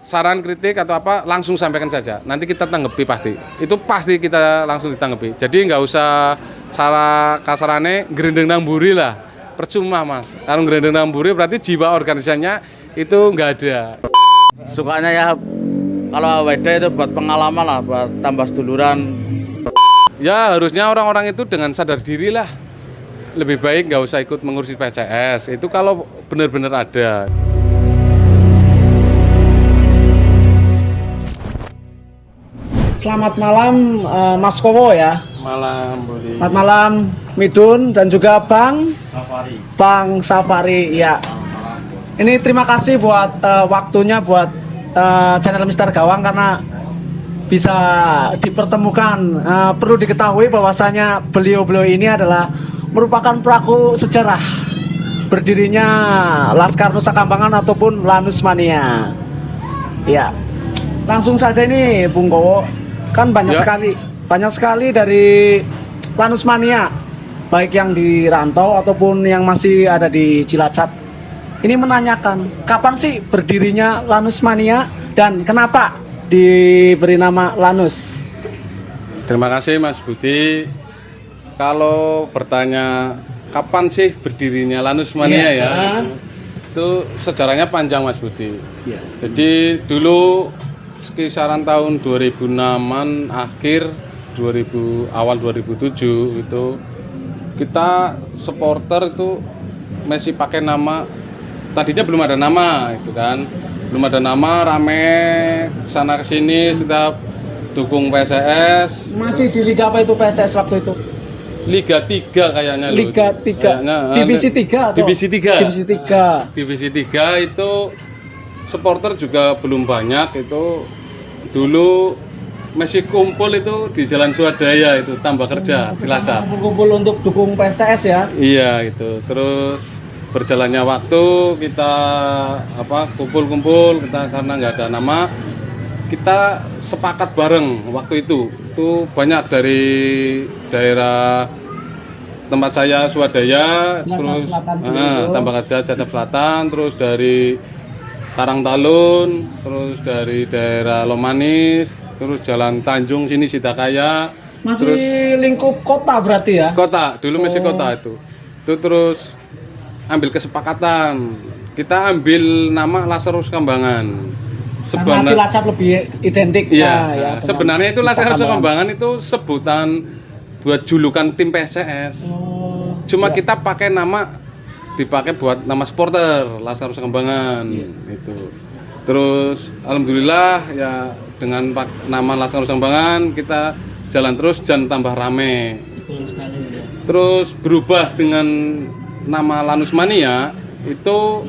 saran kritik atau apa langsung sampaikan saja. Nanti kita tanggapi pasti. Itu pasti kita langsung ditanggapi. Jadi nggak usah cara kasarane gerendeng nang mburi lah. Percuma Mas. Kalau gerendeng nang mburi berarti jiwa organisasinya itu nggak ada. Sukanya ya kalau AWD itu buat pengalaman lah, buat tambah seduluran. Ya harusnya orang-orang itu dengan sadar diri lah. Lebih baik nggak usah ikut mengurusi PCS. Itu kalau benar-benar ada. Selamat malam Mas Kowo ya. Malam Budi. Selamat malam Midun dan juga Bang Safari ya. Ini terima kasih buat waktunya buat channel Mister Gawang karena bisa dipertemukan. Perlu diketahui bahwasanya beliau-beliau ini adalah merupakan pelaku sejarah berdirinya Laskar Nusa Kambangan ataupun Lanus Mania. Ya. Langsung saja ini Bung Kowo. Kan banyak sekali dari Lanus Mania, baik yang di rantau ataupun yang masih ada di Cilacap. Ini menanyakan kapan sih berdirinya Lanus Mania dan kenapa diberi nama Lanus? Terima kasih Mas Budi. Kalau bertanya kapan sih berdirinya Lanus Mania ya, itu sejarahnya panjang Mas Budi. Ya. Jadi dulu kisaran tahun 2006-an akhir awal 2007 itu kita supporter itu masih pakai nama, tadinya belum ada nama itu kan, belum ada nama, rame sana kesini setiap dukung PSS. Masih di liga apa itu PSS waktu itu? Liga 3 kayaknya. Liga 3 kayaknya, Divisi 3 atau? Divisi 3. Divisi 3. Divisi 3 itu supporter juga belum banyak. Itu dulu masih kumpul itu di Jalan Swadaya itu, Tambah Kerja, Cilacap. Kumpul-kumpul untuk dukung PSS ya? Iya itu. Terus berjalannya waktu kita kumpul-kumpul, kita karena nggak ada nama, kita sepakat bareng waktu itu banyak dari daerah tempat saya Swadaya, terus Tambah Kerja, Cilacap Selatan, terus dari Karangtalun, terus dari daerah Lomanis, terus Jalan Tanjung sini Sidakaya. Masih terus, lingkup kota berarti ya? Kota, dulu masih kota itu. Itu terus ambil kesepakatan. Kita ambil nama Lazarus Kambangan. Karena Cilacap lebih identik. Iya, sebenarnya itu Lazarus Kambangan itu sebutan buat julukan tim PSS. Cuma kita pakai nama, dipakai buat nama supporter Lazarus Kambangan itu. Terus alhamdulillah ya dengan nama Lazarus Kambangan kita jalan terus dan tambah rame. Terus berubah dengan nama Lanus Mania itu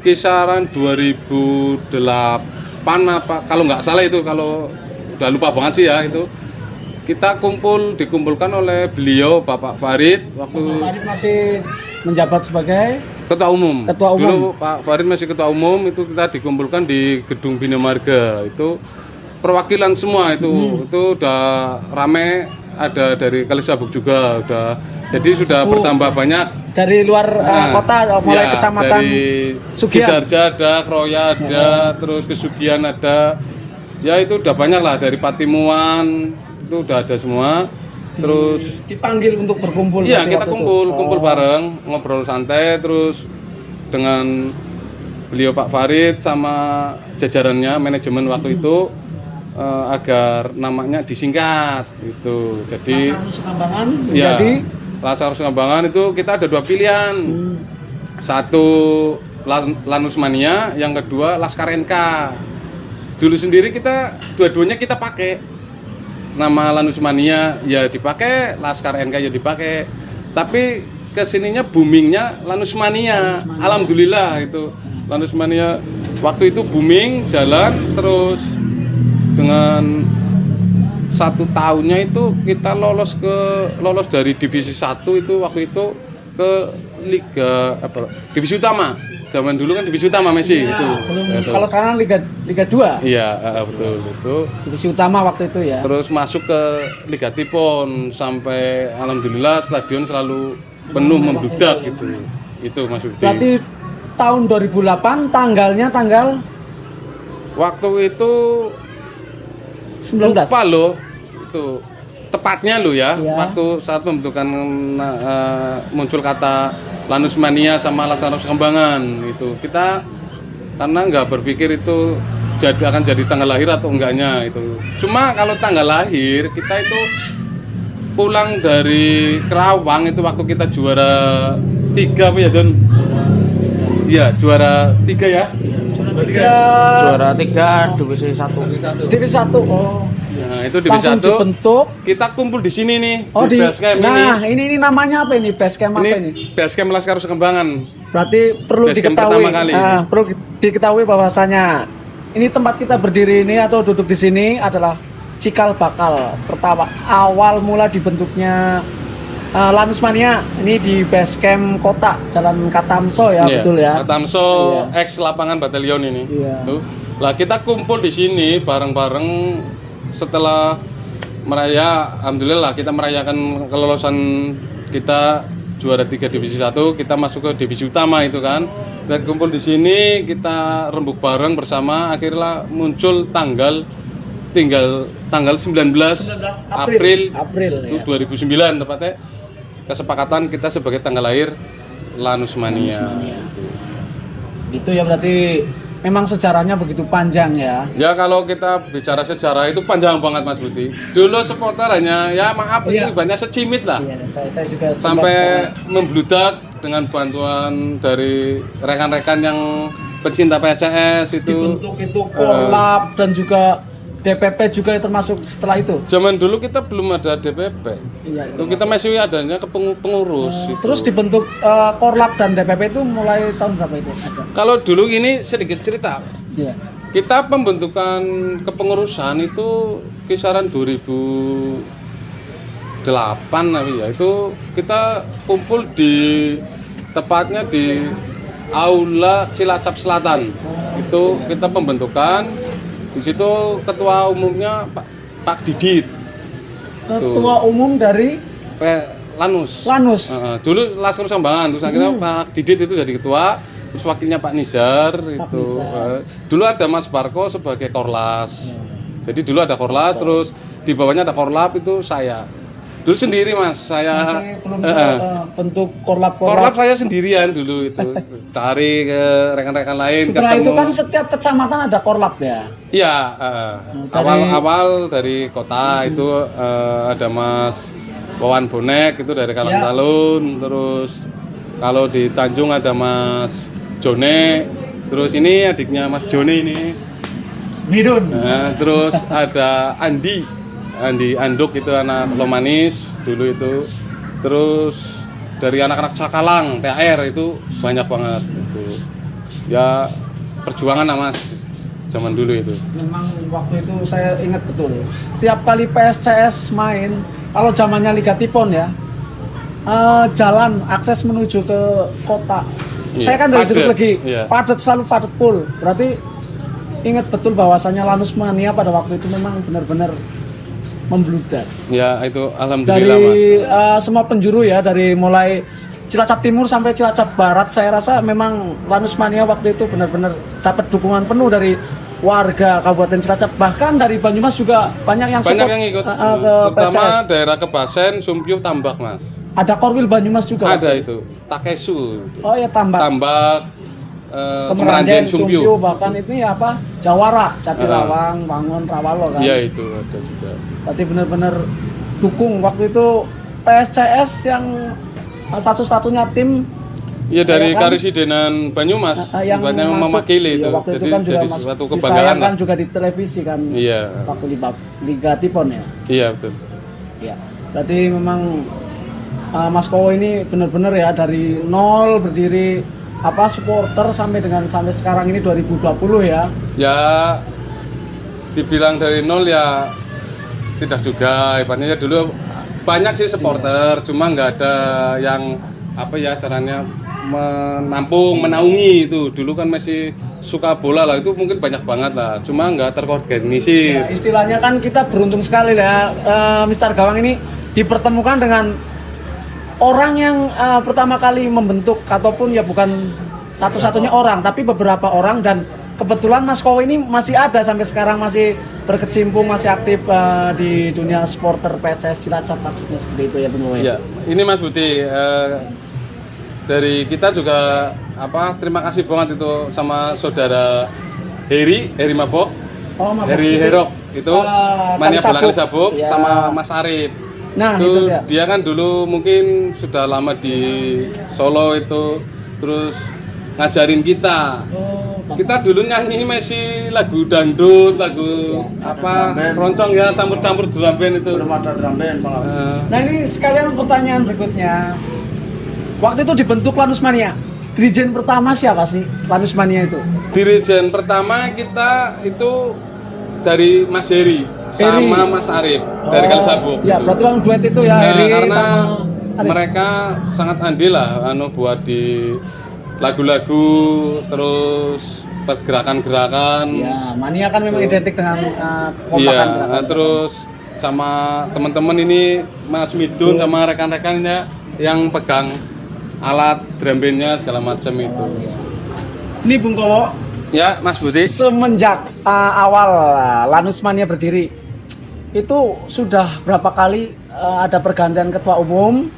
kisaran 2008 apa, kalau nggak salah itu, kalau udah lupa banget sih ya, itu kita dikumpulkan oleh beliau Bapak Farid waktu Farid masih menjabat sebagai Ketua Umum. Dulu Pak Farid masih Ketua Umum, itu kita dikumpulkan di Gedung Bina Marga. Itu perwakilan semua itu udah rame, ada dari Kalisabuk juga udah. Jadi sudah bertambah banyak dari luar kota, mulai kecamatan dari Sidarja ada, Kroya ada, terus Kesugian ada. Ya itu udah banyak lah, dari Patimuan itu udah ada semua. Terus dipanggil untuk berkumpul. Iya, kita kumpul bareng, ngobrol santai, terus dengan beliau Pak Farid sama jajarannya manajemen waktu itu agar namanya disingkat itu. Jadi Lazarus Kambangan ya, menjadi Lazarus Kambangan itu kita ada dua pilihan. Satu Lanus Mania, yang kedua Laskar NK. Dulu sendiri kita dua-duanya kita pakai. Nama Lanus Mania ya dipakai, Laskar NK ya dipakai. Tapi kesininya boomingnya Lanus Mania. Alhamdulillah itu Lanus Mania waktu itu booming, jalan terus. Dengan 1 tahunnya itu kita lolos dari divisi 1 itu waktu itu ke divisi utama. Zaman dulu kan divisi utama Messi itu. Kalau sekarang Liga 2. Iya, betul itu. Divisi utama waktu itu ya. Terus masuk ke Liga Tipon sampai alhamdulillah stadion selalu penuh membludak gitu. Itu Mas Budi. Berarti tahun 2008 tanggalnya tanggal Waktu itu 19. lupa loh itu tepatnya lo ya. Iya. Waktu saat pembentukan muncul kata Lanus Mania sama Lazarus Kembangan itu kita karena nggak berpikir itu akan jadi tanggal lahir atau enggaknya itu. Cuma kalau tanggal lahir kita itu pulang dari Kerawang itu waktu kita juara 3 apa ya Don? Iya juara 3 ya. Juara 3 divisi 1. Divisi 1. Oh. Nah, itu divisi Langsung 1. dibentuk. Kita kumpul di sini nih, Oh, di base camp nah, ini namanya apa ini? Base camp apa ini? Base camp Lazarus Kembangan. Berarti perlu Base camp diketahui. pertama kali ini. Perlu diketahui bahwasanya ini tempat kita berdiri ini atau duduk di sini adalah cikal bakal pertama awal mula dibentuknya Lanus Mania ini di base camp kota Jalan Katamso ya, betul ya. Katamso Iya. X lapangan batalion ini. Iya. Tuh. Lah kita kumpul di sini bareng-bareng setelah alhamdulillah kita merayakan kelolosan kita juara 3 divisi 1, kita masuk ke divisi utama itu kan. Kita kumpul di sini, kita rembuk bareng bersama, akhirnya muncul tanggal 19 April itu ya. 2009 tepatnya kesepakatan kita sebagai tanggal lahir Lanus Mania. Itu ya berarti memang sejarahnya begitu panjang ya. Ya kalau kita bicara sejarah itu panjang banget Mas Budi. Dulu supporter hanya ya maaf Iya. itu banyak secimit lah. Iya, saya juga Sampai membludak dengan bantuan dari rekan-rekan yang pecinta PCS itu. dibentuk itu Korlap dan juga DPP juga termasuk setelah itu. Zaman dulu kita belum ada DPP. Iya. Itu kita masih adanya pengurus. itu. Terus dibentuk Korlap dan DPP itu mulai tahun berapa itu ada? Kalau dulu ini sedikit cerita. Iya. Kita pembentukan kepengurusan itu kisaran 2008 ya. Itu kita kumpul tepatnya di Aula Cilacap Selatan. Itu kita pembentukan. Di situ ketua umumnya Pak Didit. Ketua umum dari Lanus. Dulu Lazarus Kembangan, terus akhirnya Pak Didit itu jadi ketua, terus wakilnya Pak Nizar itu. Dulu ada Mas Barko sebagai Korlas. Jadi dulu ada Korlas, terus di bawahnya ada Korlap itu saya. Dulu sendiri Mas, saya belum bisa bentuk Korlap. Korlap saya sendirian dulu itu. Cari ke rekan-rekan lain. Setelah ketemu. itu kan setiap kecamatan ada Korlap ya. Iya, awal dari kota itu ada Mas Wawan Bonek itu dari Kalang Talun, terus kalau di Tanjung ada Mas Jone, terus ini adiknya Mas Jone ini. Midun. Nah, terus ada Andi Anduk itu anak Lomanis dulu itu. Terus dari anak-anak Cakalang, THR itu banyak banget itu. Ya perjuangan lah Mas zaman dulu itu. Memang waktu itu saya ingat betul. Setiap kali PSCS main, kalau zamannya Liga Tipon ya, jalan akses menuju ke kota. Iya, Saya kan dari padat, Jeruk Legi, iya. padat, selalu padat full. Berarti ingat betul bahwasanya Lanus Mania pada waktu itu memang benar-benar membludak. Ya itu alhamdulillah Dari Mas. semua penjuru ya, dari mulai Cilacap Timur sampai Cilacap Barat, saya rasa memang Lanus Mania waktu itu benar-benar dapat dukungan penuh dari warga Kabupaten Cilacap, bahkan dari Banyumas juga banyak yang Banyak support, yang ikut, ke terutama PCS. daerah Kebasen, Sumpyuh, Tambak Mas. Ada Korwil Banyumas juga. Ada itu, Takesu, Oh ya, Tambak. Tambak, Kemeranjen, Sumpyuh. Sumpyuh, bahkan itu ya apa? Jawara, Jatirawang, Bangun, Rawalo kan. Iya itu ada juga. Berarti benar-benar dukung waktu itu PSCS yang satu-satunya tim Iya dari ya kan? Karisidenan Banyumas, yang buatnya masuk. mewakili itu. Iya, waktu itu Jadi kan juga jadi masuk, suatu kebanggaan lah. disayangkan juga di televisi kan. Iya, Waktu Liga Tipon ya. iya betul. Iya. Berarti memang Mas Kowo ini benar-benar ya dari nol berdiri supporter sampai sekarang ini 2020 ya. Ya dibilang dari nol ya tidak juga. Ibaratnya dulu banyak sih supporter, cuma nggak ada yang caranya menaungi itu. Dulu kan masih suka bola lah, itu mungkin banyak banget lah, cuma nggak terorganisir. Ya, istilahnya kan kita beruntung sekali ya, Mister Gawang ini dipertemukan dengan orang yang pertama kali membentuk, ataupun ya bukan satu-satunya orang, tapi beberapa orang, dan kebetulan Mas Kowe ini masih ada sampai sekarang, masih berkecimpung, masih aktif di dunia supporter PSS Cilacap maksudnya seperti itu ya Bung Kowe. Ya, ini Mas Budi, dari kita juga terima kasih banget itu sama saudara Heri Mabok, Heri Herok itu mania bola kali sabuk ya. sama Mas Arif. Nah, itu dia. dia kan dulu mungkin sudah lama di Solo itu, terus ngajarin kita. Kita dulu nyanyi masih lagu dangdut, lagu roncong ya, campur-campur drum band itu. Belum ada drum band, Bang. Nah ini sekalian pertanyaan berikutnya. Waktu itu dibentuk Lanus Mania, dirijen pertama siapa sih Lanus Mania itu? Dirijen pertama kita itu dari Mas Heri sama Mas Arif dari Kali Sabuk. Ya, berarti langsung duet itu ya, Heri karena sama Arif. mereka sangat andil lah buat di lagu-lagu, terus pergerakan-gerakan. Ya, Mania kan memang identik dengan kompakan Iya, gerakan. terus sama teman-teman ini Mas Midun sama rekan-rekannya yang pegang alat drum bandnya segala macam itu. Ini Bung Kowo, Ya, Mas Budi. semenjak awal Lanus Mania berdiri, itu sudah berapa kali ada pergantian ketua umum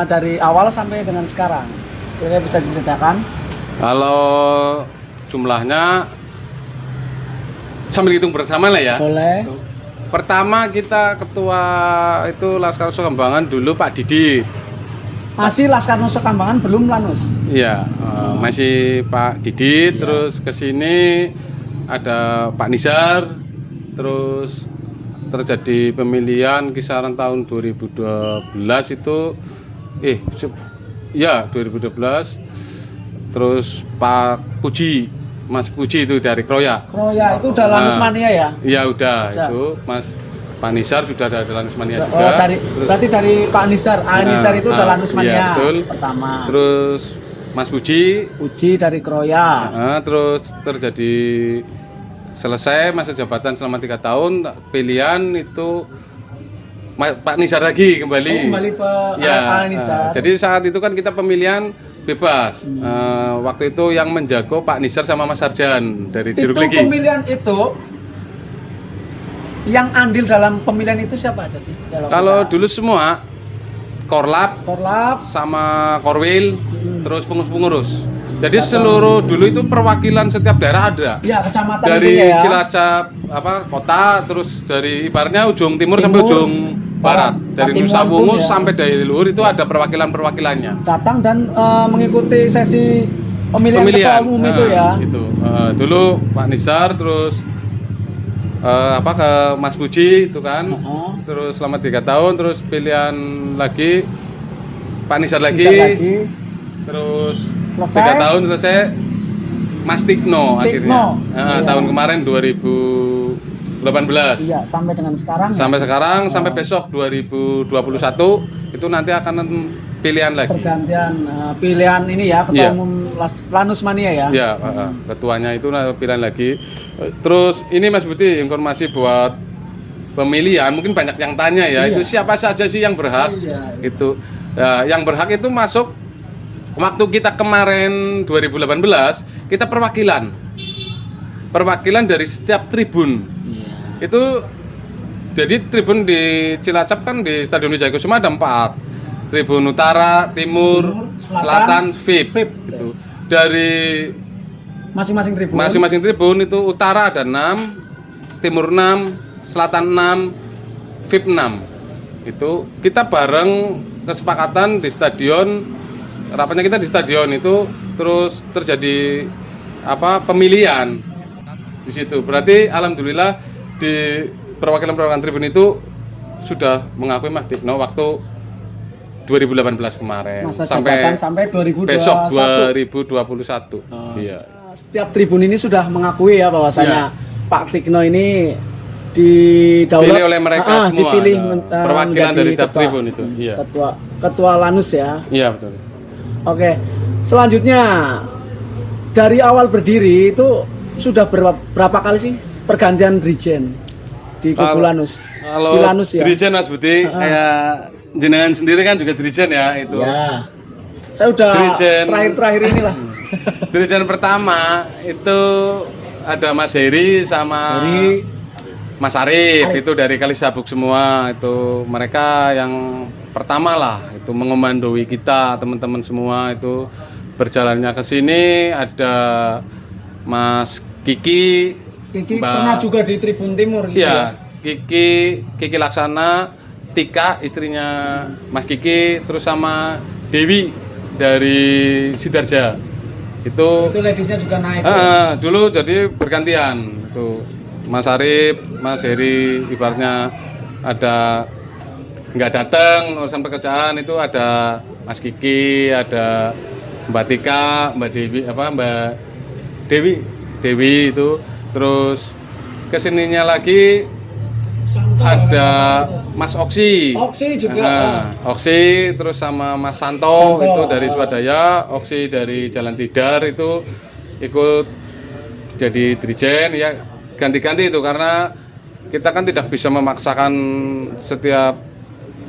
dari awal sampai dengan sekarang? Kira-kira bisa diceritakan? Kalau jumlahnya sambil hitung bersama lah ya. Boleh. Pertama kita ketua itu Laskar Nusa Kambangan dulu Pak Didi. Masih Laskar Nusa Kambangan, belum Lanus. Iya, masih Pak Didi, terus ke sini ada Pak Nizar, terus terjadi pemilihan kisaran tahun 2012 itu 2012. Terus Pak Puji, Mas Puji itu dari Kroya. Kroya itu udah Lanus Mania ya? Iya udah, itu Mas Pak Nizar sudah ada Lanus Mania juga. Berarti dari Pak Nizar, Nizar itu udah Lanus Mania iya, betul. pertama. Terus Mas Puji, dari Kroya. terus terjadi selesai masa jabatan selama 3 tahun, pilihan itu Pak Nizar lagi kembali. Kembali ke Ya, Nizar. jadi saat itu kan kita pemilihan bebas. Waktu itu yang menjago Pak Nizar sama Mas Sarjan dari Jeruk Itu Legi. pemilihan itu yang andil dalam pemilihan itu siapa aja sih? Kalau dulu semua Korlap Korlap, sama Korwil, terus pengurus-pengurus. Jadi seluruh dulu itu perwakilan setiap daerah ada. ya kecamatan Dari intinya ya. Cilacap kota, terus dari ibaratnya ujung timur sampai ujung barat. Dari Nusa Katimun Wungu pun ya. sampai dari luhur itu ada perwakilan-perwakilannya. Datang dan mengikuti sesi pemilihan ketua umum itu ya. Itu dulu Pak Nizar, terus ke Mas Puji itu kan. Terus selama 3 tahun, terus pilihan lagi Pak Nizar lagi. Terus Selesai. 3 tahun selesai Mas Tikno akhirnya. Iya. Tahun kemarin 2018. Iya, sampai dengan sekarang. Sampai sekarang, sampai besok 2021 itu nanti akan pilihan lagi. Pergantian pilihan ini ya ketua Iya. umum Lanus Mania ya. Ya, ketuanya itu pilihan lagi. Terus ini Mas Budi, informasi buat pemilihan, mungkin banyak yang tanya ya, Iya. itu siapa saja sih yang berhak? Iya. Itu yang berhak itu masuk waktu kita kemarin 2018, kita perwakilan dari setiap tribun. Iya. Itu jadi tribun di Cilacap kan di Stadion Wijaya Kusuma ada 4. Tribun Utara, Timur, Selatan, VIP. Gitu. Dari Masing-masing tribun. masing-masing tribun itu utara ada 6, timur 6, selatan 6, VIP 6. Itu kita bareng kesepakatan di stadion, rapatnya kita di stadion itu, terus terjadi pemilihan di situ. Berarti alhamdulillah di perwakilan tribun itu sudah mengakui Mas Tikno waktu 2018 kemarin Masa jabatan sampai 2021. besok 2021. Iya. Setiap tribun ini sudah mengakui ya bahwasanya Pak Tikno ini Dipilih oleh mereka semua. Dipilih perwakilan dari tiap ketua, tribun itu. Iya. Ketua Lanus ya. Iya betul. Oke. Selanjutnya dari awal berdiri itu sudah berapa kali sih pergantian dirijen di kubu Lanus? Kalau Di Lanus ya. dirijen Mas Budi kayak jenengan sendiri kan juga dirijen ya itu. Ya. Saya udah Dirijen. terakhir inilah. Dirijen pertama itu ada Mas Heri sama Dari Mas Arif itu dari Kalisabuk semua. Itu mereka yang pertama lah itu mengomandoi kita teman-teman semua itu berjalannya ke sini. Ada Mas Kiki pernah juga di Tribun Timur gitu ya. Iya, Kiki Laksana, Tika istrinya Mas Kiki, terus sama Dewi dari Sidarja. Itu Ladiesnya juga naik. dulu jadi bergantian itu Mas Arif, Mas Heri ibaratnya ada nggak datang urusan pekerjaan itu ada Mas Kiki, ada Mbak Tika, Mbak Dewi itu, terus kesininya lagi Santo, ada Mas Oksi. Oksi juga. Oksi terus sama Mas Santo itu dari Swadaya, Oksi dari Jalan Tidar itu ikut jadi dirjen ya, ganti-ganti itu karena kita kan tidak bisa memaksakan setiap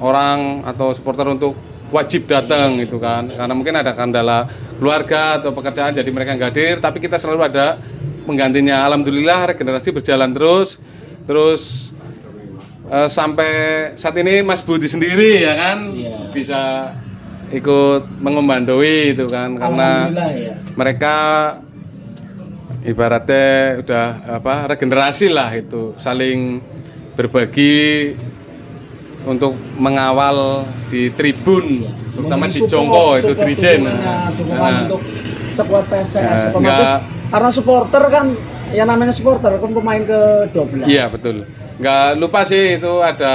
orang atau supporter untuk wajib datang itu kan, karena mungkin ada kendala keluarga atau pekerjaan jadi mereka nggak hadir, tapi kita selalu ada penggantinya. Alhamdulillah regenerasi berjalan terus sampai saat ini Mas Budi sendiri ya kan bisa ikut mengomandoi itu kan, karena mereka ibaratnya udah regenerasi lah itu, saling berbagi untuk mengawal di tribun, terutama di Jongko itu Drijen. Untuk sekuat PSCS karena supporter kan, yang namanya supporter kan pemain ke-12. Iya betul. Nggak lupa sih itu ada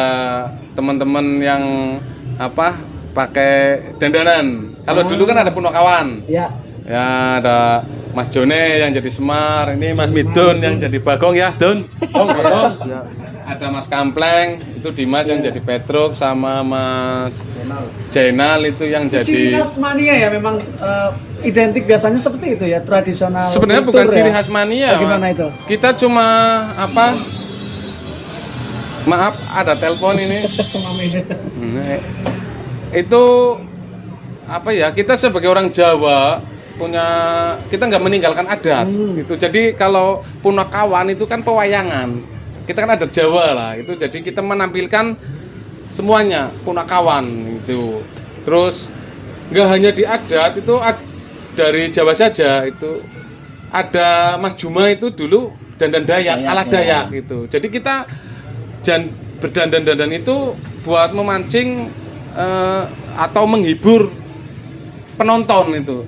teman-teman yang pakai dandanan. Kalau dulu kan ada Punakawan. Iya. Ya ada Mas Jone yang jadi Semar, ini Mas Midun yang jadi Bagong ya, Don. Ada Mas Kampleng, itu Dimas yang jadi Petruk, sama Mas Jenal itu yang jadi. Ciri khas mania ya memang identik biasanya seperti itu ya, tradisional. Sebenarnya bukan ciri khas mania, Gimana Mas. itu? Kita cuma maaf ada telepon ini. Itu kita sebagai orang Jawa kita nggak meninggalkan adat itu. Jadi kalau Punakawan itu kan pewayangan, kita kan adat Jawa lah itu, jadi kita menampilkan semuanya Punakawan itu. Terus nggak hanya di adat itu, dari Jawa saja itu ada Mas Juma itu dulu dandan Dayak, ala Dayak gitu. Jadi kita berdandan-dandan itu buat memancing atau menghibur penonton itu.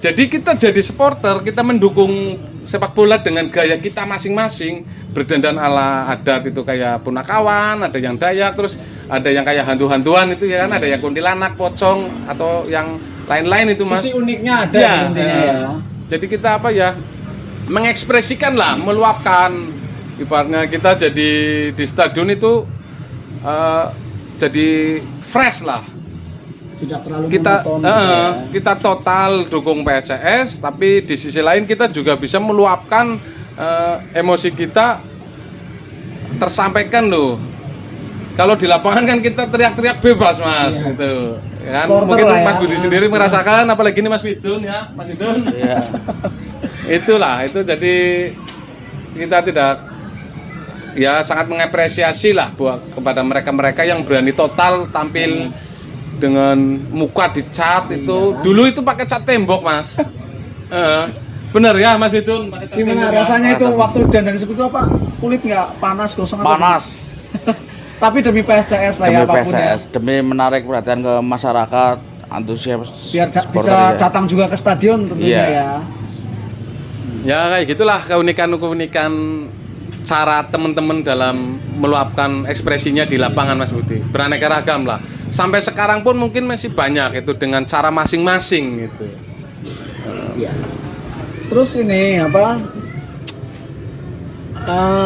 Jadi kita jadi supporter, kita mendukung sepak bola dengan gaya kita masing-masing, berdandan ala adat itu kayak Punakawan, ada yang Dayak, terus ada yang kayak hantu-hantuan itu ya kan, ada yang kuntilanak, pocong atau yang lain-lain itu Mas. Sisi uniknya ada ya, intinya ya. Jadi kita mengekspresikan lah, meluapkan. Ibaratnya kita jadi di stadion itu jadi fresh lah. Tidak terlalu Kita monoton, kita total dukung PSCS, tapi di sisi lain kita juga bisa meluapkan emosi kita tersampaikan loh. Kalau di lapangan kan kita teriak-teriak bebas Mas gitu. Kan mungkin Mas Budi sendiri merasakan, apalagi ini Mas Midun ya, Mas Midun. Iya. Itulah itu, jadi kita tidak sangat mengapresiasi lah kepada mereka-mereka yang berani total tampil dengan muka dicat itu. Dulu itu pakai cat tembok Mas. Bener ya Mas Midun, pakai cat gimana tembok. rasanya itu waktu dandan seperti itu, kulit nggak panas, gosong? Panas. Tapi demi PSCS lah Demi ya, apapun PSCS, demi menarik perhatian ke masyarakat, antusias biar supporter bisa ya. datang juga ke stadion tentunya ya. Ya kayak gitulah keunikan cara teman-teman dalam meluapkan ekspresinya di lapangan Mas Budi. Beraneka ragam lah. Sampai sekarang pun mungkin masih banyak itu dengan cara masing-masing gitu. Ya. Terus ini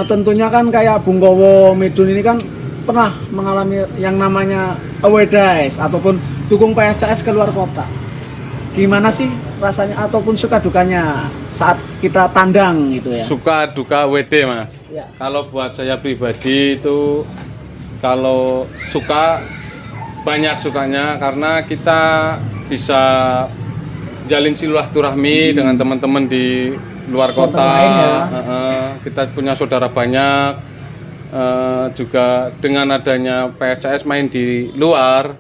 tentunya kan kayak Bung Kowo Midun ini kan pernah mengalami yang namanya away days ataupun dukung PSCS ke luar kota. Gimana sih rasanya ataupun suka dukanya saat kita tandang gitu ya? Suka duka WD Mas. Ya. Kalau buat saya pribadi itu, kalau suka banyak sukanya karena kita bisa jalin silaturahmi dengan teman-teman di luar supporter kota. lain ya. Kita punya saudara banyak. Juga dengan adanya PSCS main di luar,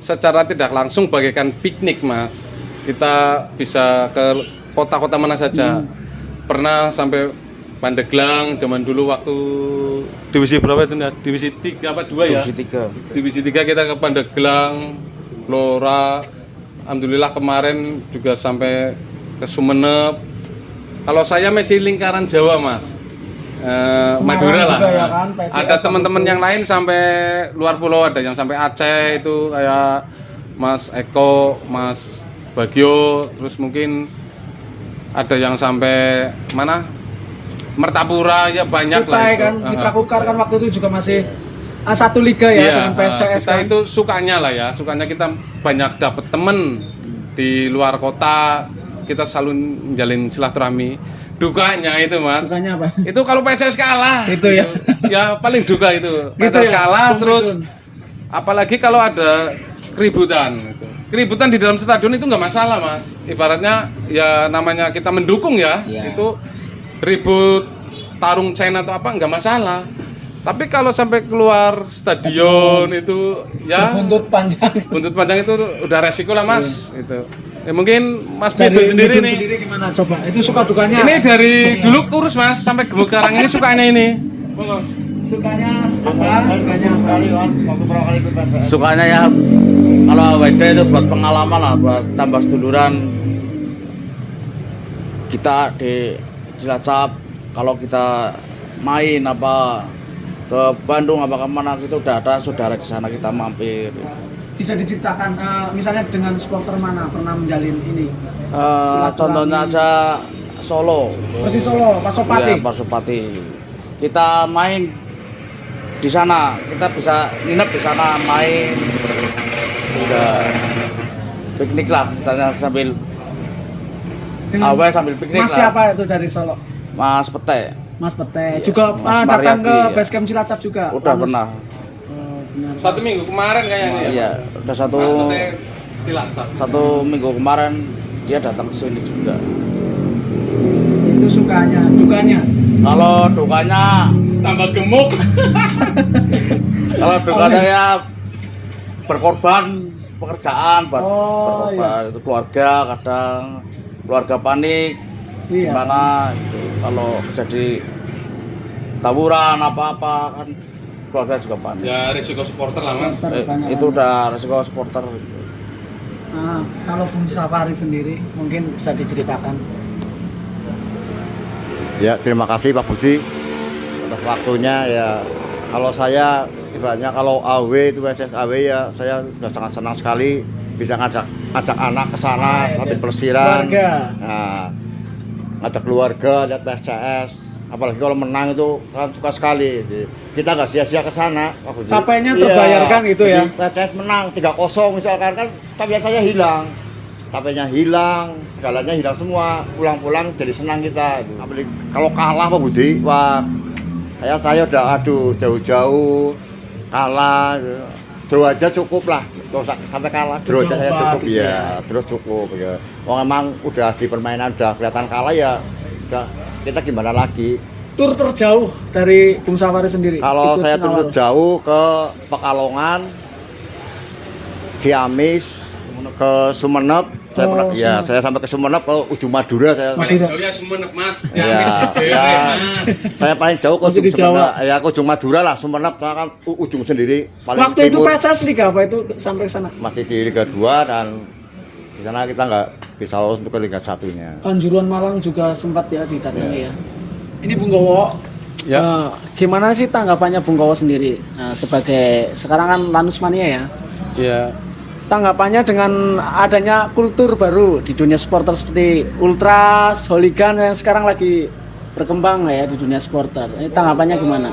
secara tidak langsung bagaikan piknik, Mas. Kita bisa ke kota-kota mana saja. Pernah sampai Pandeglang zaman dulu waktu divisi berapa itu? Divisi 3 apa 2 ya? Divisi 3. Divisi 3 kita ke Pandeglang, Blora. Alhamdulillah kemarin juga sampai ke Sumenep. Kalau saya masih lingkaran Jawa, Mas. Madura lah. juga ya kan, PSIS ada teman-teman waktu itu. yang lain sampai luar pulau, ada yang sampai Aceh itu kayak Mas Eko, Mas Bagio, terus mungkin ada yang sampai mana? Mertapura ya banyak Kita lah ya itu. kan, Mitra Kukar kan waktu itu juga masih satu liga ya Iya, dengan PSCS kita kan. itu sukanya lah ya, sukanya kita banyak dapat temen di luar kota, kita selalu menjalin silaturahmi. Dukanya itu, Mas, Sukanya apa? itu kalau PSS kalah Itu ya. ya paling duka itu Gitu PSS ya, kalah. Bung Terus Midun. apalagi kalau ada keributan gitu. Keributan di dalam stadion itu nggak masalah, Mas, ibaratnya ya namanya kita mendukung ya. Iya. Itu ribut tarung China atau apa nggak masalah, tapi kalau sampai keluar stadion itu ya Buntut panjang. buntut panjang itu udah resiko lah, Mas. Itu mungkin Mas Dari Midun sendiri Midun nih. sendiri gimana coba? Itu suka dukanya. Ini dari dulu kurus, Mas, sampai gemuk sekarang ini sukanya ini. Monggo. Sukanya apa? Dukanya apa? Sukanya ya kalau awet itu buat pengalaman lah, buat tambah seduluran. Kita di Cilacap kalau kita main apa ke Bandung apa kemana, kita udah ada saudara di sana, kita mampir. Bisa diceritakan misalnya dengan supporter mana pernah menjalin ini? Contohnya aja Solo. Persis Solo, Pasopati. Iya, Pasopati. Kita main di sana, kita bisa nginep di sana, main, bisa piknik lah, kita sambil sambil piknik Mas lah. siapa itu dari Solo? Mas Pete. Mas Pete. Iya, Juga Mas datang ke Mariati, ya. Basecamp Cilacap juga. Udah Mas. pernah. Oh, benar. 1 minggu kemarin kayaknya ya. Iya, udah satu Mas Pete Cilacap. minggu kemarin dia datang ke sini juga. Itu sukanya, dukanya. Kalau dukanya, Tambah gemuk. kalau dukanya ya berkorban pekerjaan buat Oh, berkorban itu keluarga, kadang keluarga panik. Iya. Gimana gitu. Kalau jadi tawuran apa-apa kan keluarga juga panik. Ya risiko supporter lah, Mas. Banyak Itu udah resiko supporter. Kalau Bung Safari sendiri mungkin bisa diceritakan. Ya, terima kasih Pak Budi atas waktunya ya. Kalau saya ibaratnya kalau AW itu PSS AW ya saya sudah sangat senang sekali bisa ngajak anak ke sana sambil pelesiran. Keluarga. Nah, ngajak keluarga lihat PSCS. Apalagi kalau menang itu kan suka sekali. Jadi, kita nggak sia-sia ke sana, Pak Budi. Capeknya terbayarkan gitu ya. Jadi, PSCS menang 3-0 misalkan kan tabiat saya hilang. Tapenya hilang, segalanya hilang semua. Pulang-pulang jadi senang kita. Apalagi kalau kalah Pak Budi, wah saya udah aduh jauh-jauh kalah. Draw aja cukup lah, nggak usah sampai kalah. Draw aja saya cukup gitu ya, terus cukup ya. Oh emang udah di permainan udah kelihatan kalah ya, udah kita gimana lagi? Tur terjauh dari Bung Safari sendiri. Kalau ikut saya ngawal. terus jauh ke Pekalongan, Ciamis, ke Sumenep, saya pernah, ya Sumenep. saya sampai ke Sumenep ke ujung Madura saya. Paling Madura. jauh ya Sumenep, Mas. Ya, Jangan ya, Mas. saya paling jauh ke Masih ujung di Jawa. Sumenep, ya ke ujung Madura lah, Sumenep saya kan ujung sendiri paling Waktu itu timur. PSS Liga apa itu sampai sana? Masih di Liga 2 dan di sana kita nggak bisa lolos untuk ke Liga 1-nya. Kanjuruhan Malang juga sempat ya didatangi ya. Ini Bung Gowo. Ya. Gimana sih tanggapannya Bung Gowo sendiri sebagai sekarang kan Lanus Mania ya? Ya, Tanggapannya dengan adanya kultur baru di dunia supporter seperti ultras, hooligan yang sekarang lagi berkembang ya di dunia supporter. Ini tanggapannya gimana?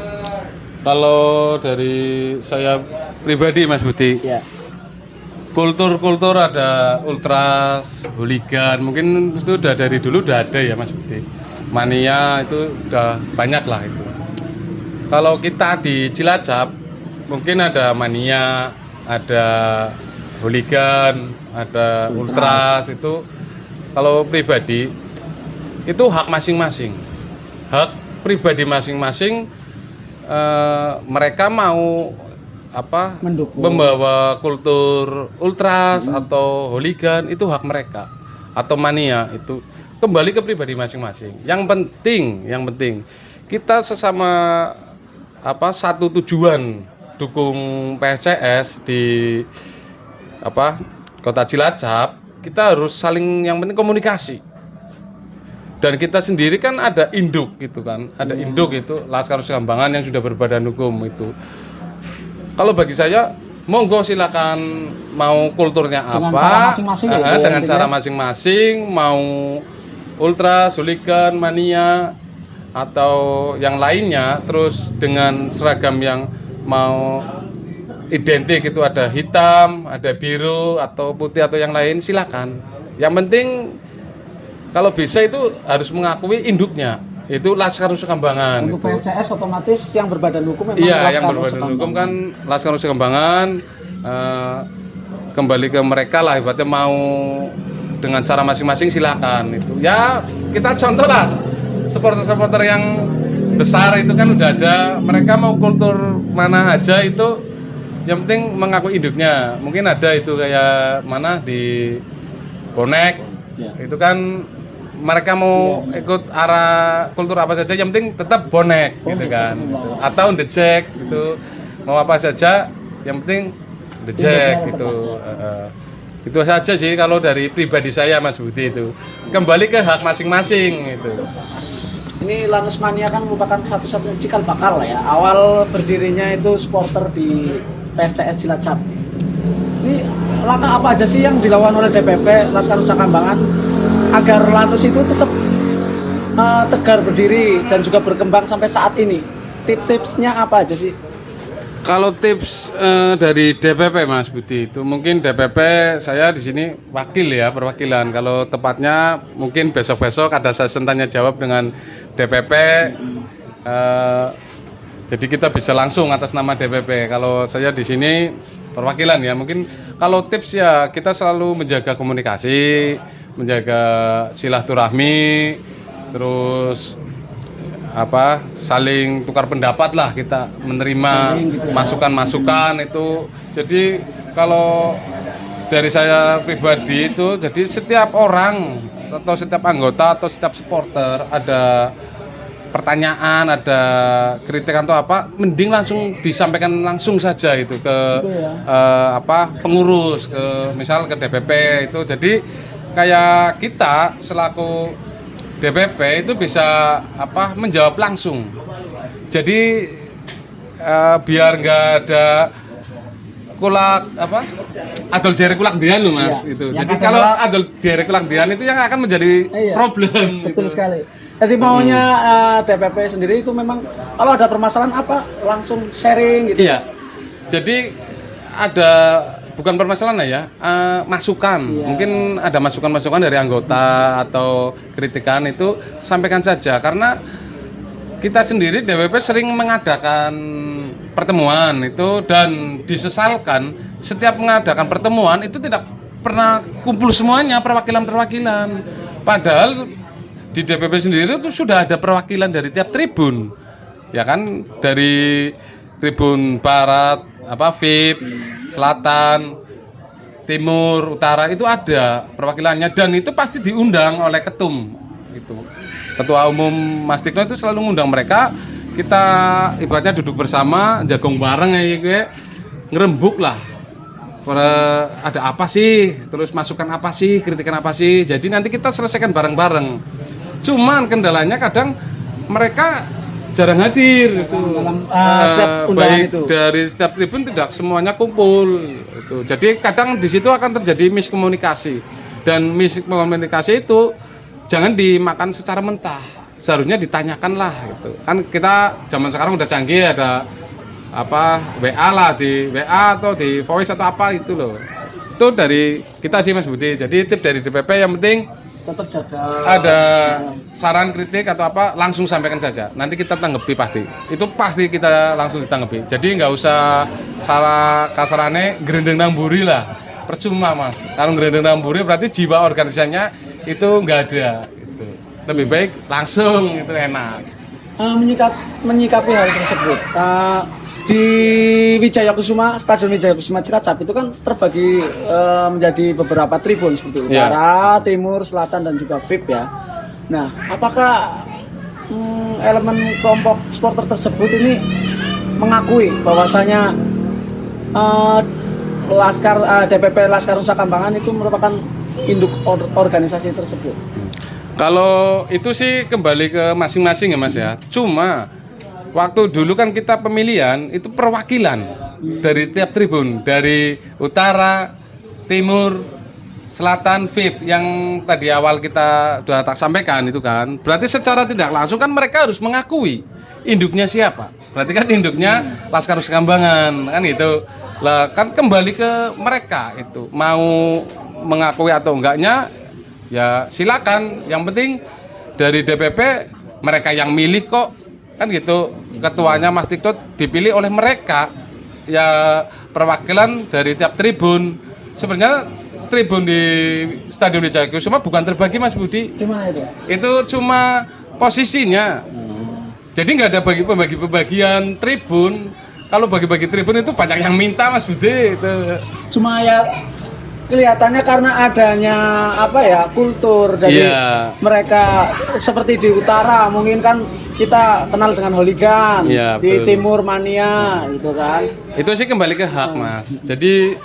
kalau dari saya pribadi Mas Budi, Ya. kultur-kultur ada ultras, hooligan, mungkin itu udah dari dulu udah ada ya Mas Budi. Mania itu udah banyak lah itu. Kalau kita di Cilacap mungkin ada mania, ada hooligan, ada ultras itu. Kalau pribadi itu hak masing-masing, hak pribadi masing-masing. Mereka mau apa Mendukung. membawa kultur ultras atau hooligan, itu hak mereka, atau mania, itu kembali ke pribadi masing-masing. Yang penting kita sesama apa satu tujuan dukung PSCS di apa Kota Cilacap, kita harus saling, yang penting komunikasi. Dan kita sendiri kan ada induk gitu kan, ada induk itu Laskar Nusa Kambangan yang sudah berbadan hukum itu. Kalau bagi saya, monggo silakan mau kulturnya Dengan apa, cara masing-masing ya, itu dengan intinya. cara masing-masing, mau ultras, hooligan, mania, atau yang lainnya, terus dengan seragam yang mau identik itu ada hitam, ada biru, atau putih atau yang lain, silakan. Yang penting kalau bisa itu harus mengakui induknya, itu Laskar Nusa Kambangan. Untuk Itu. PSCS otomatis yang berbadan hukum memang Iya, Laskar yang Nusa berbadan hukum Kambangan. kan Laskar Nusa Kambangan. Kembali ke mereka lah, ibaratnya mau dengan cara masing-masing silakan itu. Ya kita contoh lah, supporter-supporter yang besar itu kan udah ada, mereka mau kultur mana aja itu, yang penting mengaku induknya. Mungkin ada itu kayak mana di Bonek, Ya. itu kan mereka mau ikut arah kultur apa saja, yang penting tetap bonek gitu kan, atau the jack gitu, mau apa saja yang penting the jack gitu. Itu saja sih kalau dari pribadi saya, Mas Budi, itu kembali ke hak masing-masing itu. Ini Lanus Mania kan merupakan satu-satunya cikal bakal ya. Awal berdirinya itu supporter di PSCS Cilacap. Ini langkah apa aja sih yang dilakukan oleh DPP Laskar Nusa Kambangan agar Lanus itu tetap tegar berdiri dan juga berkembang sampai saat ini? Tips-tipsnya apa aja sih? Kalau tips dari DPP, Mas Budi, itu mungkin DPP saya di sini wakil ya, perwakilan. Kalau tepatnya mungkin besok-besok ada sesi tanya jawab dengan DPP. Jadi kita bisa langsung atas nama DPP. Kalau saya di sini perwakilan ya, mungkin kalau tips ya kita selalu menjaga komunikasi, menjaga silaturahmi, terus apa saling tukar pendapat lah, kita menerima masukan-masukan itu. Jadi kalau dari saya pribadi itu, jadi setiap orang atau setiap anggota atau setiap supporter ada pertanyaan, ada kritikan atau apa, mending langsung disampaikan langsung saja itu ke apa pengurus, ke misal ke DPP itu. Jadi kayak kita selaku DPP itu bisa apa menjawab langsung. Jadi biar nggak ada kulak apa adol jere kulak dian loh, Mas, Iya. itu. Yang Jadi kadang kalau kadang- adol jere kulak dian itu yang akan menjadi Iya, problem. Betul gitu. sekali. Jadi maunya DPP sendiri itu memang kalau ada permasalahan apa langsung sharing gitu. Iya. Jadi ada bukan permasalahan ya, masukan. Iya. Mungkin ada masukan-masukan dari anggota atau kritikan itu sampaikan saja, karena kita sendiri DPP sering mengadakan pertemuan itu, dan disesalkan setiap mengadakan pertemuan itu tidak pernah kumpul semuanya perwakilan-perwakilan. Padahal di DPP sendiri itu sudah ada perwakilan dari tiap tribun. Ya kan, dari tribun barat, apa VIP, selatan, timur, utara itu ada perwakilannya, dan itu pasti diundang oleh ketum itu. Ketua umum Mas Tikno itu selalu ngundang mereka. Kita ibaratnya duduk bersama, jagong bareng kayak ngerembuk lah. Ada apa sih? Terus masukan apa sih? Kritikan apa sih? Jadi nanti kita selesaikan bareng-bareng. Cuman kendalanya kadang mereka jarang hadir itu. Dalam, setiap undangan Baik itu. dari setiap tribun tidak semuanya kumpul itu. Jadi kadang di situ akan terjadi miskomunikasi, dan miskomunikasi itu jangan dimakan secara mentah, seharusnya ditanyakan lah gitu. Kan kita zaman sekarang udah canggih, ada apa WA lah, di WA atau di voice atau apa itu loh. Itu dari kita sih, Mas Budi. Jadi tip dari DPP yang penting Tetap jaga. ada saran kritik atau apa langsung sampaikan saja, nanti kita tanggapi, pasti itu pasti kita langsung ditanggapi. Jadi nggak usah cara kasarane gerendeng namburi lah, percuma, Mas. Kalau gerendeng namburi berarti jiwa organisasinya itu nggak ada gitu. lebih baik langsung itu enak. Menyikapi hal tersebut, di Wijaya Kusuma, Stadion Wijaya Kusuma Cilacap itu kan terbagi menjadi beberapa tribun seperti utara, timur, selatan dan juga VIP ya. Nah, apakah elemen kelompok supporter tersebut ini mengakui bahwasanya DPP Laskar Nusa Kambangan itu merupakan induk organisasi tersebut? Kalau itu sih kembali ke masing-masing ya Mas ya. Cuma waktu dulu kan kita pemilihan itu perwakilan dari tiap tribun, dari utara, timur, selatan, VIP yang tadi awal kita sudah tak sampaikan itu kan. Berarti secara tidak langsung kan mereka harus mengakui induknya siapa. Berarti kan induknya Laskar Nusa Kambangan kan itu. Lah kan kembali ke mereka itu mau mengakui atau enggaknya ya silakan. Yang penting dari DPP mereka yang milih kok kan gitu. Ketuanya Mas Tiktot dipilih oleh mereka. Ya perwakilan dari tiap tribun. Sebenarnya tribun di Stadion Wijaya Kusuma bukan terbagi Mas Budi. Gimana itu? Itu cuma posisinya. Jadi nggak ada pembagian tribun. Kalau bagi-bagi tribun itu banyak yang minta Mas Budi itu. Cuma ya kelihatannya karena adanya kultur dari mereka seperti di utara mungkin kan kita kenal dengan hooligan, di betul. Timur mania gitu kan. Itu sih kembali ke hak Mas. Jadi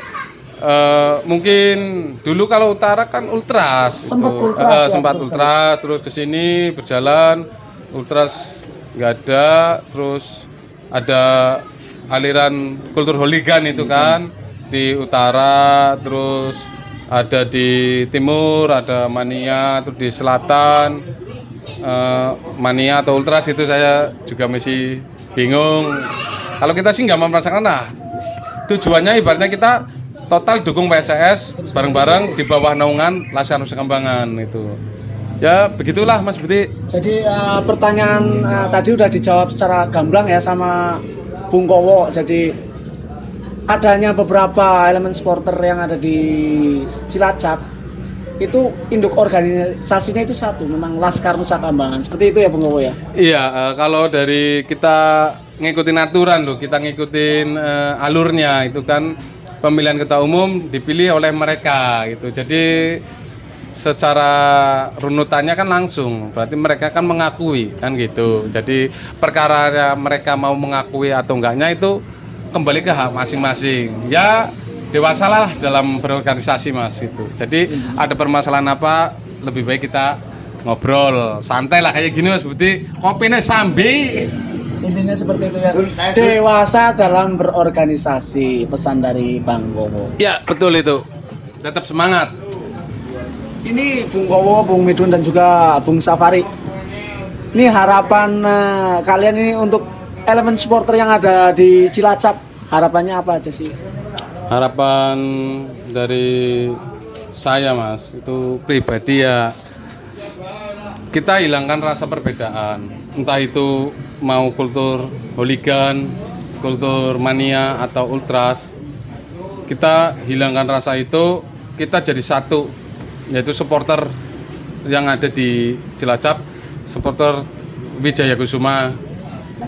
mungkin dulu kalau utara kan ultras, sempat ultras terus ke sini berjalan ultras nggak ada, terus ada aliran kultur hooligan itu kan di utara, terus ada di timur, ada mania, terus di selatan mania atau ultras itu saya juga masih bingung. Kalau kita sih nggak merasakan, tujuannya ibaratnya kita total dukung PSIS bareng-bareng di bawah naungan Laskar Nusa Kambangan itu. Ya begitulah Mas Budi. Jadi pertanyaan tadi udah dijawab secara gamblang ya sama Bung Kowo. Jadi adanya beberapa elemen supporter yang ada di Cilacap itu induk organisasinya itu satu, memang Laskar Nusa Kambangan. Seperti itu ya Bung Kowo ya? Iya, kalau dari kita ngikutin aturan loh, kita ngikutin alurnya itu kan pemilihan ketua umum dipilih oleh mereka gitu. Jadi secara runutannya kan langsung, berarti mereka kan mengakui kan gitu. Jadi perkara mereka mau mengakui atau enggaknya itu kembali ke hak masing-masing. Ya dewasalah dalam berorganisasi Mas itu. Jadi ada permasalahan apa lebih baik kita ngobrol santai lah kayak gini Mas Budi. Kopinya sambil. Intinya seperti itu ya. Dewasa dalam berorganisasi, pesan dari Bang Kowo. Ya betul itu. Tetap semangat. Ini Bung Kowo, Bung Midun dan juga Bung Safari. Ini harapan kalian ini untuk elemen supporter yang ada di Cilacap. Harapannya apa aja sih? Harapan dari saya Mas, itu pribadi ya kita hilangkan rasa perbedaan. Entah itu mau kultur hooligan, kultur mania atau ultras. Kita hilangkan rasa itu, kita jadi satu, yaitu supporter yang ada di Cilacap, supporter Wijaya Kusuma.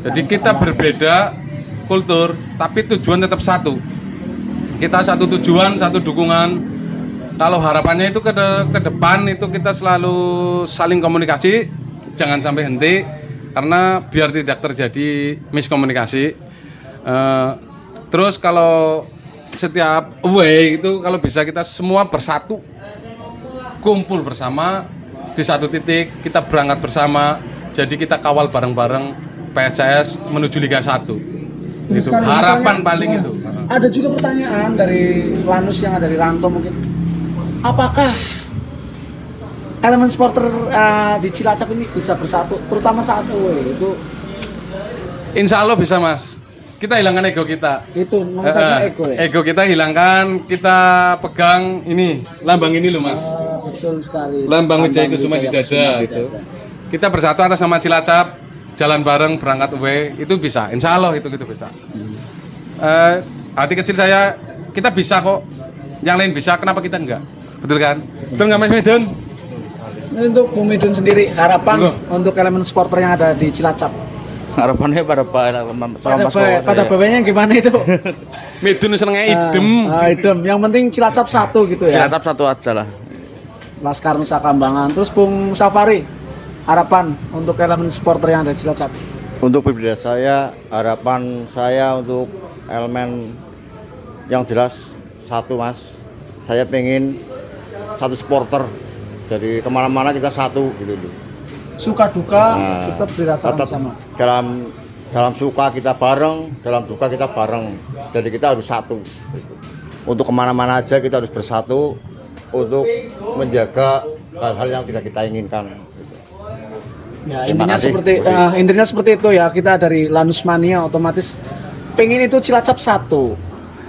Jadi kita berbeda kultur, tapi tujuan tetap satu. Kita satu tujuan, satu dukungan. Kalau harapannya itu ke depan itu kita selalu saling komunikasi, jangan sampai henti, karena biar tidak terjadi miskomunikasi. Terus kalau setiap away itu kalau bisa kita semua bersatu, kumpul bersama di satu titik, kita berangkat bersama, jadi kita kawal bareng-bareng PSIS menuju Liga 1. Itu harapan paling itu. Ada juga pertanyaan dari Lanus yang ada di Ranto mungkin. Apakah elemen supporter di Cilacap ini bisa bersatu, terutama saat away itu? Insya Allah bisa Mas. Kita hilangkan ego kita. Itu maksudnya ego ya? Ego kita hilangkan, kita pegang ini, lambang ini loh Mas. Betul sekali. Lambang Wijaya Kusuma di dada itu. Kita bersatu atas nama Cilacap, jalan bareng berangkat away, itu bisa. Insya Allah itu bisa. Hati kecil saya, kita bisa kok. Yang lain bisa, kenapa kita enggak? Betul kan? Betul nggak Mas Medun? Ini untuk Bung Midun sendiri harapan untuk elemen supporter yang ada di Cilacap. Harapannya pada Mas Kowo Pada bawahnya gimana itu? Midun senengnya idem. Idem. Yang penting Cilacap satu gitu ya. Cilacap satu aja lah. Laskar Nusa Kambangan. Terus Bung Safari, harapan untuk elemen supporter yang ada di Cilacap. Untuk pribadi saya, harapan saya untuk elemen yang jelas satu Mas. Saya pengen satu supporter. Jadi kemana-mana kita satu gitu loh. Suka duka Nah, tetap dirasakan tetap sama. dalam suka kita bareng, dalam duka kita bareng. Jadi kita harus satu. Untuk kemana-mana aja kita harus bersatu untuk menjaga hal-hal yang tidak kita inginkan. Ya, Terima intinya kasih. intinya seperti itu ya. Kita dari Lanus Mania otomatis pengen itu Cilacap satu.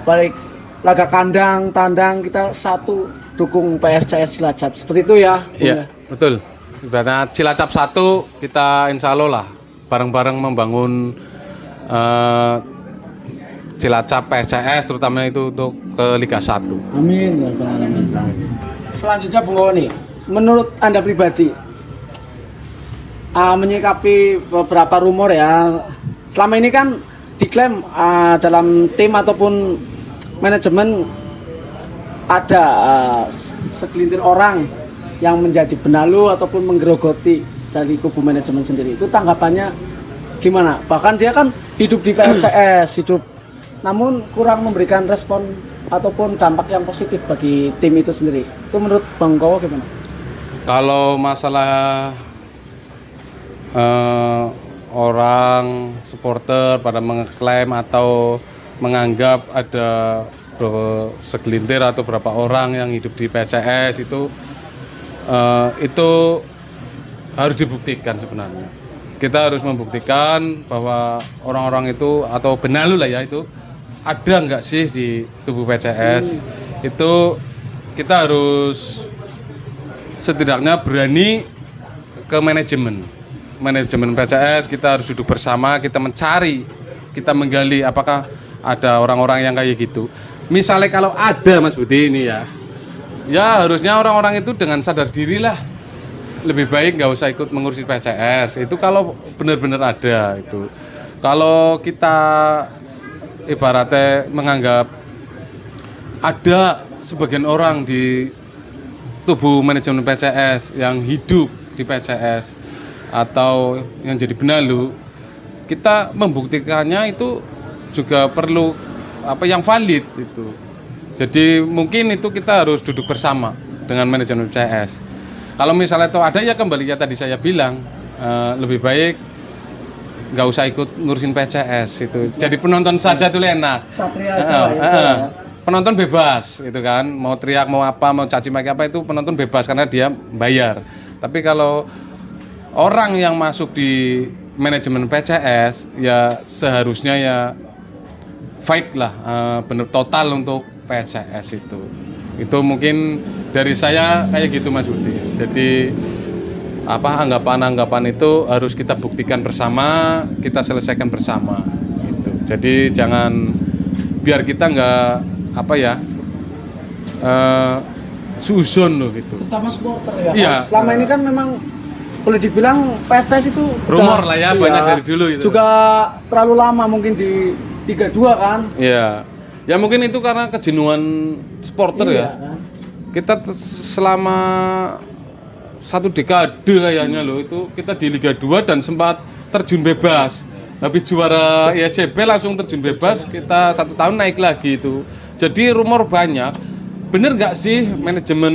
Baik laga kandang, tandang kita satu dukung PSCS Cilacap. Seperti itu ya. Bung, Iya, betul. Ibaratnya Cilacap satu, kita insya Allah lah bareng-bareng membangun Cilacap PSCS, terutama itu untuk ke Liga 1. Amin ya Rabbal alamin. Selanjutnya Bung Oni, menurut Anda pribadi menyikapi beberapa rumor ya, selama ini kan diklaim dalam tim ataupun manajemen ada segelintir orang yang menjadi benalu ataupun menggerogoti dari kubu manajemen sendiri. Itu tanggapannya gimana? Bahkan dia kan hidup di PSCS, hidup namun kurang memberikan respon ataupun dampak yang positif bagi tim itu sendiri. Itu menurut Bang Kowo gimana? Kalau masalah orang supporter pada mengklaim atau menganggap ada segelintir atau berapa orang yang hidup di PSCS itu harus dibuktikan sebenarnya. Kita harus membuktikan bahwa orang-orang itu atau benalu lah ya itu ada nggak sih di tubuh PCS. Itu kita harus setidaknya berani ke manajemen PCS. Kita harus duduk bersama, kita mencari, kita menggali apakah ada orang-orang yang kayak gitu. Misalnya kalau ada Mas Budi ini ya harusnya orang-orang itu dengan sadar diri lah lebih baik nggak usah ikut mengurusi PCS. Itu kalau benar-benar ada itu. Kalau kita ibaratnya menganggap ada sebagian orang di tubuh manajemen PCS yang hidup di PCS atau yang jadi benalu, kita membuktikannya itu juga perlu yang valid itu. Jadi mungkin itu kita harus duduk bersama dengan manajemen PCS. Kalau misalnya itu ada ya kembali ya tadi saya bilang lebih baik nggak usah ikut ngurusin PCS itu. Jadi penonton saja tuh enak. Satria aja ya. Penonton bebas itu kan, mau teriak mau apa mau caci maki apa itu penonton bebas karena dia bayar. Tapi kalau orang yang masuk di manajemen PCS ya seharusnya ya fight lah benar total untuk PCS itu. Itu mungkin dari saya kayak gitu Mas Budi. Jadi anggapan-anggapan itu harus kita buktikan bersama, kita selesaikan bersama gitu. Jadi jangan biar kita nggak suzon loh gitu. Terutama supporter ya. Iya. Selama ini kan memang boleh dibilang PSCS itu Rumor lah ya, banyak dari dulu itu. Juga terlalu lama mungkin di Liga 2 kan. Iya. Ya mungkin itu karena kejenuhan supporter ya. Kan? Kita selama 1 dekade kayaknya loh itu kita di Liga 2 dan sempat terjun bebas. Habis juara IACB langsung terjun bebas, kita 1 tahun naik lagi itu. Jadi rumor banyak. Bener nggak sih manajemen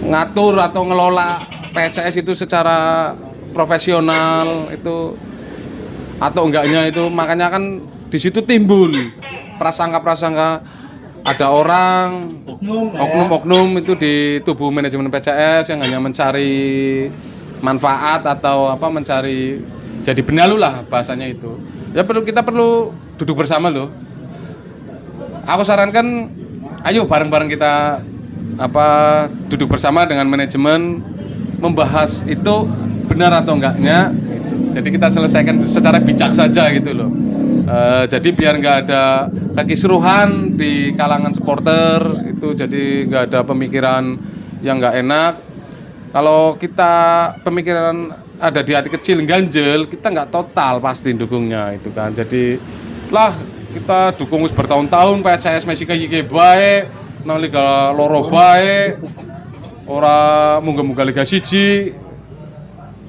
ngatur atau ngelola PCS itu secara profesional itu atau enggaknya itu, makanya kan di situ timbul prasangka ada orang oknum itu di tubuh manajemen PCS yang hanya mencari manfaat atau mencari jadi benalu lah bahasanya itu. Ya kita perlu duduk bersama loh. Aku sarankan ayo bareng-bareng kita duduk bersama dengan manajemen membahas itu benar atau enggaknya gitu. Jadi kita selesaikan secara bijak saja gitu loh. Jadi biar nggak ada kekisruhan di kalangan supporter itu itu, jadi nggak ada pemikiran yang nggak enak. Kalau kita pemikiran ada di hati kecil ganjel, kita nggak total pasti dukungnya itu kan. Jadi lah kita dukung bertahun-tahun PSIS Messi kayak baik, nang Liga Loro baik, ora munggah-munggah Liga 1.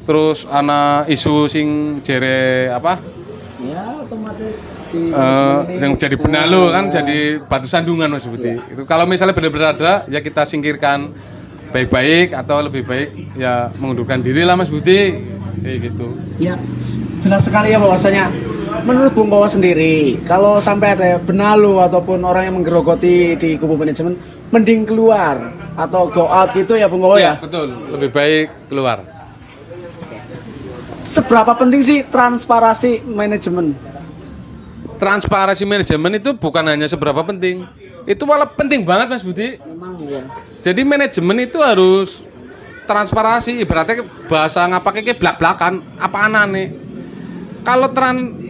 Terus ana isu sing jere apa? Ya otomatis di Yang jadi benalu kan, jadi batu sandungan Mas Budi. Itu kalau misalnya benar-benar ada, ya kita singkirkan baik-baik, atau lebih baik ya mengundurkan diri lah Mas Budi, kayak gitu. Ya, jelas sekali ya bahwasanya menurut Bung Kowo sendiri, kalau sampai ada benalu ataupun orang yang menggerogoti di kubu manajemen, mending keluar atau go out gitu ya Bung Kowo ya. Betul, lebih baik keluar. Seberapa penting sih transparansi manajemen? Transparansi manajemen itu bukan hanya seberapa penting, itu malah penting banget Mas Budi. Memang ya. Jadi manajemen itu harus transparansi, ibaratnya bahasa ngapake blak-blakan, apa anane. Kalau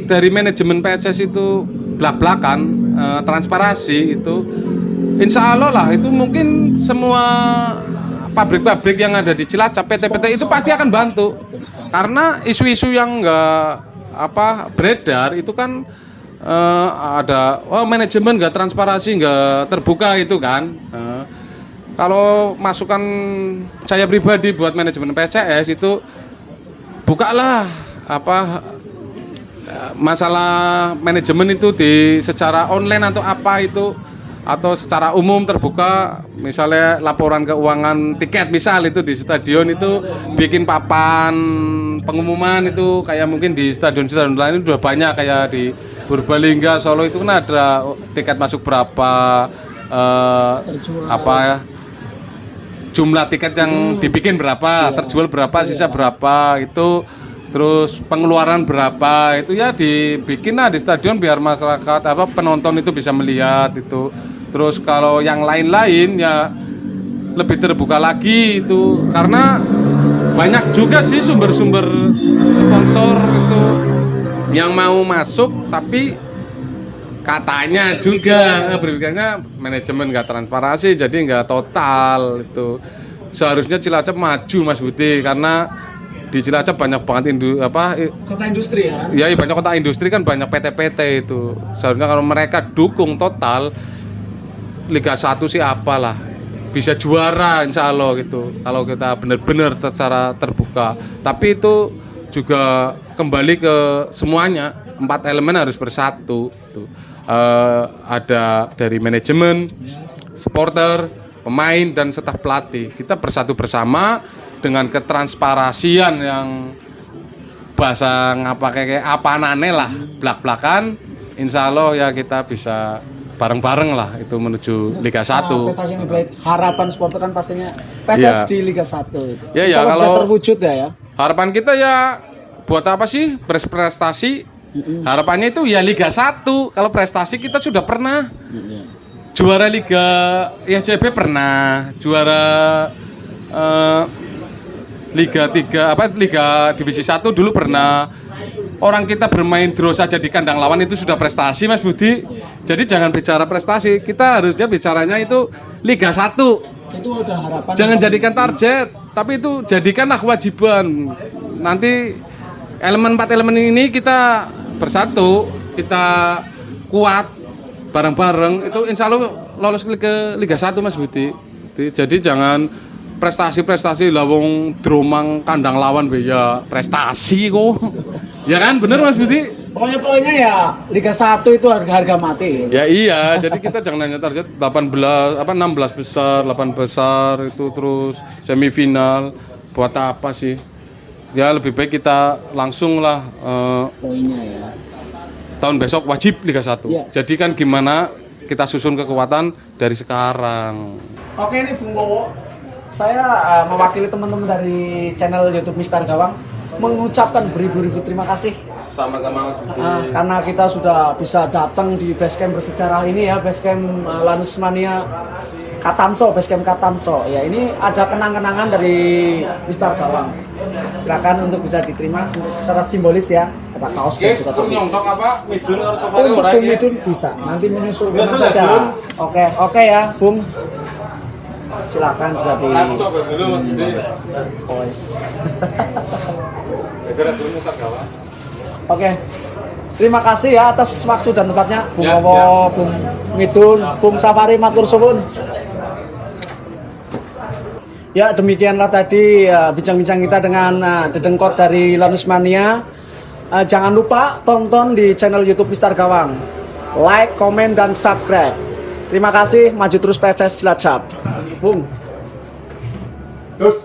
dari manajemen PSS itu blak-blakan, transparansi itu, insya Allah lah itu mungkin semua pabrik-pabrik yang ada di Cilacap, PT-PT itu pasti akan bantu. Karena isu-isu yang enggak beredar itu kan ada manajemen nggak transparansi, nggak terbuka itu kan. Kalau masukan saya pribadi buat manajemen PSIS itu, bukalah masalah manajemen itu secara online atau apa itu, atau secara umum terbuka, misalnya laporan keuangan tiket misal itu di stadion itu bikin papan pengumuman itu, kayak mungkin di stadion-stadion lain itu udah banyak, kayak di Purbalingga, Solo itu kan ada tiket masuk berapa, jumlah tiket yang dibikin berapa, terjual berapa, sisa berapa itu, terus pengeluaran berapa itu ya dibikin lah di stadion biar masyarakat penonton itu bisa melihat itu. Terus kalau yang lain-lain ya lebih terbuka lagi itu, karena banyak juga sih sumber-sumber sponsor itu yang mau masuk, tapi katanya juga berpikirnya manajemen nggak transparansi, jadi nggak total itu. Seharusnya Cilacap maju Mas Budi, karena di Cilacap banyak banget Kota industri ya. Ya banyak kota industri kan, banyak PT-PT itu. Seharusnya kalau mereka dukung total, Liga 1 sih apalah, bisa juara insya Allah gitu, kalau kita benar-benar secara terbuka. Tapi itu juga kembali ke semuanya, 4 elemen harus bersatu gitu. Ada dari manajemen, supporter, pemain, dan staf pelatih. Kita bersatu bersama dengan ketransparansian yang bahasa kayak apa nane lah, blak-blakan. Insya Allah ya kita bisa bareng-bareng lah itu menuju Liga 1. Prestasi yang baik, harapan supporter kan pastinya PSS di Liga 1 itu. Ya, Insya Allah kalau bisa terwujud ya. Harapan kita ya buat apa sih berprestasi? Harapannya itu ya Liga 1. Kalau prestasi kita sudah pernah. Juara Liga ISCB pernah, juara Liga 3 Liga Divisi 1 dulu pernah. Orang kita bermain draw saja di kandang lawan itu sudah prestasi Mas Budi. Jadi jangan bicara prestasi, kita harusnya bicaranya itu Liga 1. Itu udah harapan. Jangan jadikan target, tapi itu jadikanlah kewajiban. Nanti 4 elemen ini kita bersatu, kita kuat bareng-bareng, itu insya Allah lolos ke Liga 1 Mas Budi. Jadi jangan prestasi lawong dromang kandang lawan ya prestasi kok. Ya kan, bener Mas Budi? Pokoknya ya Liga 1 itu harga mati. Ya iya, jadi kita jangan hanya target 16 besar, 8 besar itu terus semifinal. Buat apa sih? Ya lebih baik kita langsung lah Poinnya ya. tahun besok wajib Liga 1. Yes. Jadi kan gimana kita susun kekuatan dari sekarang. Oke, ini Bung Kowo. Saya mewakili teman-teman dari channel YouTube Mister Gawang mengucapkan beribu-ribu terima kasih. Sama-sama Mas Budi. Karena kita sudah bisa datang di basecamp bersejarah ini ya, basecamp Lanus Mania Katamso, basecamp Katamso. Ya, ini ada kenang-kenangan dari Mister Gawang. Silakan untuk bisa diterima secara simbolis ya. Ada kaos dan juga topi. nyontok apa? Midun kalau safari Untuk ora Bung iki. Midun bisa, nanti menyusul Ya sudah, saja. Bung. Oke ya, Bung. Silakan bisa di. Aku coba dulu Mas Budi. Wes. Gara-gara dulu mutar gawang. Oke. Terima kasih ya atas waktu dan tempatnya, Bung Ya, Owo, ya. Bung Midun, Bung Safari, matur suwun. Ya, demikianlah tadi bincang-bincang kita dengan Dedengkot dari Lanusmania. Jangan lupa tonton di channel YouTube Mister Gawang. Like, komen, dan subscribe. Terima kasih, maju terus PSS Cilacap. Bung. Terus